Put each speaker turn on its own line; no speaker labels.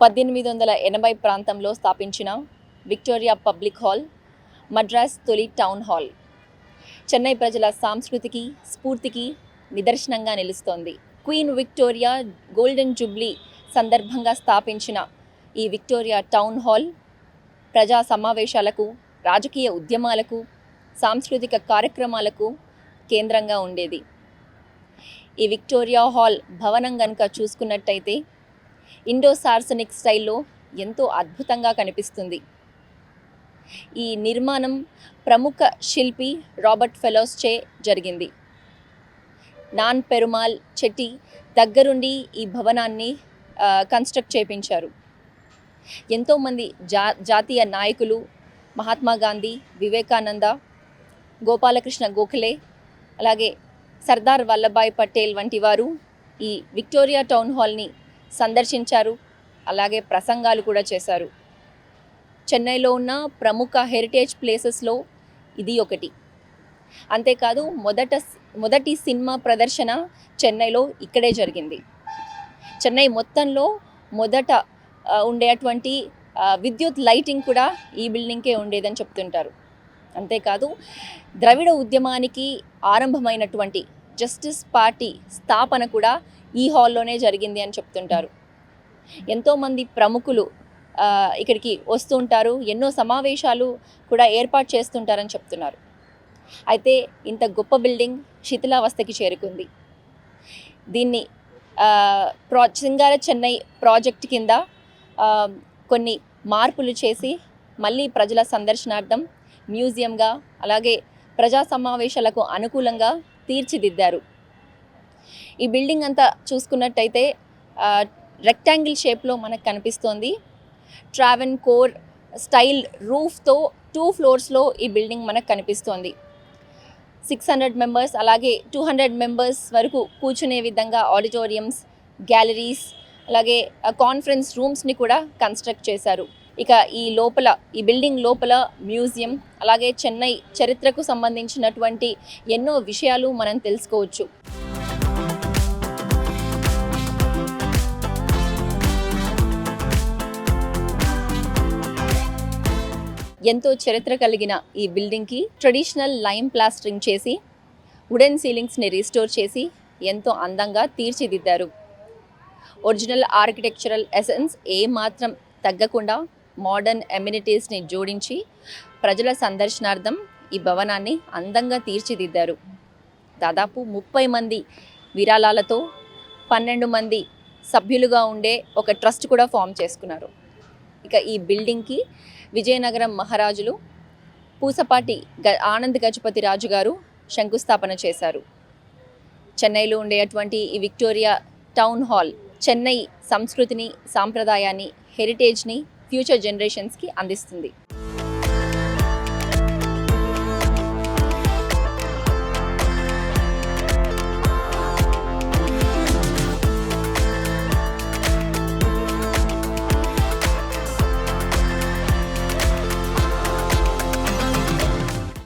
1880 ప్రాంతంలో స్థాపించిన Victoria public hall Madras తొలి టౌన్ హాల్ చెన్నై ప్రజల సంస్కృతికి స్ఫూర్తికి నిదర్శనంగా నిలుస్తోంది. క్వీన్ విక్టోరియా గోల్డెన్ జూబ్లీ సందర్భంగా స్థాపించిన ఈ విక్టోరియా టౌన్ హాల్ ప్రజా సమావేశాలకు, రాజకీయ ఉద్యమాలకు, సాంస్కృతిక కార్యక్రమాలకు కేంద్రంగా ఉండేది. ఈ విక్టోరియా హాల్ భవనం గనుక చూసుకున్నట్టయితే ఇండో సార్సనిక్ స్టైల్లో ఎంతో అద్భుతంగా కనిపిస్తుంది. ఈ నిర్మాణం ప్రముఖ శిల్పి రాబర్ట్ ఫెలోస్చే జరిగింది. నాన్ పెరుమాల్ చెట్టి దగ్గరుండి ఈ భవనాన్ని కన్స్ట్రక్ట్ చేయించారు. ఎంతోమంది జాతీయ నాయకులు మహాత్మా గాంధీ, వివేకానంద, గోపాలకృష్ణ గోఖలే, అలాగే సర్దార్ వల్లభాయ్ పటేల్ వంటి వారు ఈ విక్టోరియా టౌన్ హాల్ని సందర్శించారు. అలాగే ప్రసంగాలు కూడా చేశారు. చెన్నైలో ఉన్న ప్రముఖ హెరిటేజ్ ప్లేసెస్లో ఇది ఒకటి. అంతేకాదు మొదటి సినిమా ప్రదర్శన చెన్నైలో ఇక్కడే జరిగింది. చెన్నై మొత్తంలో మొదట ఉండేటువంటి విద్యుత్ లైటింగ్ కూడా ఈ బిల్డింగ్కే ఉండేదని చెప్తుంటారు. అంతేకాదు ద్రవిడ ఉద్యమానికి ఆరంభమైనటువంటి జస్టిస్ పార్టీ స్థాపన కూడా ఈ హాల్లోనే జరిగింది అని చెప్తుంటారు. ఎంతోమంది ప్రముఖులు ఇక్కడికి వస్తూ ఉంటారు. ఎన్నో సమావేశాలు కూడా ఏర్పాటు చేస్తుంటారని చెప్తున్నారు. అయితే ఇంత గొప్ప బిల్డింగ్ శిథిలావస్థకి చేరుకుంది. దీన్ని సింగార చెన్నై ప్రాజెక్ట్ కింద కొన్ని మార్పులు చేసి మళ్ళీ ప్రజల సందర్శనార్థం మ్యూజియంగా, అలాగే ప్రజా సమావేశాలకు అనుకూలంగా తీర్చిదిద్దారు. ఈ బిల్డింగ్ అంతా చూసుకున్నట్టయితే రెక్టాంగిల్ షేప్లో మనకు కనిపిస్తోంది. ట్రావెన్ కోర్ స్టైల్ రూఫ్తో 2 ఫ్లోర్స్లో ఈ బిల్డింగ్ మనకు కనిపిస్తోంది. 600 మెంబర్స్ అలాగే 200 మెంబర్స్ వరకు కూర్చునే విధంగా ఆడిటోరియంస్, గ్యాలరీస్, అలాగే కాన్ఫరెన్స్ రూమ్స్ని కూడా కన్స్ట్రక్ట్ చేశారు. ఇక ఈ బిల్డింగ్ లోపల మ్యూజియం, అలాగే చెన్నై చరిత్రకు సంబంధించినటువంటి ఎన్నో విషయాలు మనం తెలుసుకోవచ్చు. ఎంతో చరిత్ర కలిగిన ఈ బిల్డింగ్కి ట్రెడిషనల్ లైమ్ ప్లాస్టరింగ్ చేసి వుడెన్ సీలింగ్స్ని రీస్టోర్ చేసి ఎంతో అందంగా తీర్చిదిద్దారు. ఒరిజినల్ ఆర్కిటెక్చరల్ ఎసెన్స్ ఏమాత్రం తగ్గకుండా మోడర్న్ ఎమ్యూనిటీస్ని జోడించి ప్రజల సందర్శనార్థం ఈ భవనాన్ని అందంగా తీర్చిదిద్దారు. దాదాపు 30 మంది విరాళాలతో 12 మంది సభ్యులుగా ఉండే ఒక ట్రస్ట్ కూడా ఫామ్ చేసుకున్నారు. ఇక ఈ బిల్డింగ్కి విజయనగరం మహారాజులు పూసపాటి ఆనంద్ గజపతి రాజు గారు శంకుస్థాపన చేశారు. చెన్నైలో ఉండేటువంటి ఈ విక్టోరియా టౌన్ హాల్ చెన్నై సంస్కృతిని, సాంప్రదాయాన్ని, హెరిటేజ్ని ఫ్యూచర్ జనరేషన్స్కి అందిస్తుంది.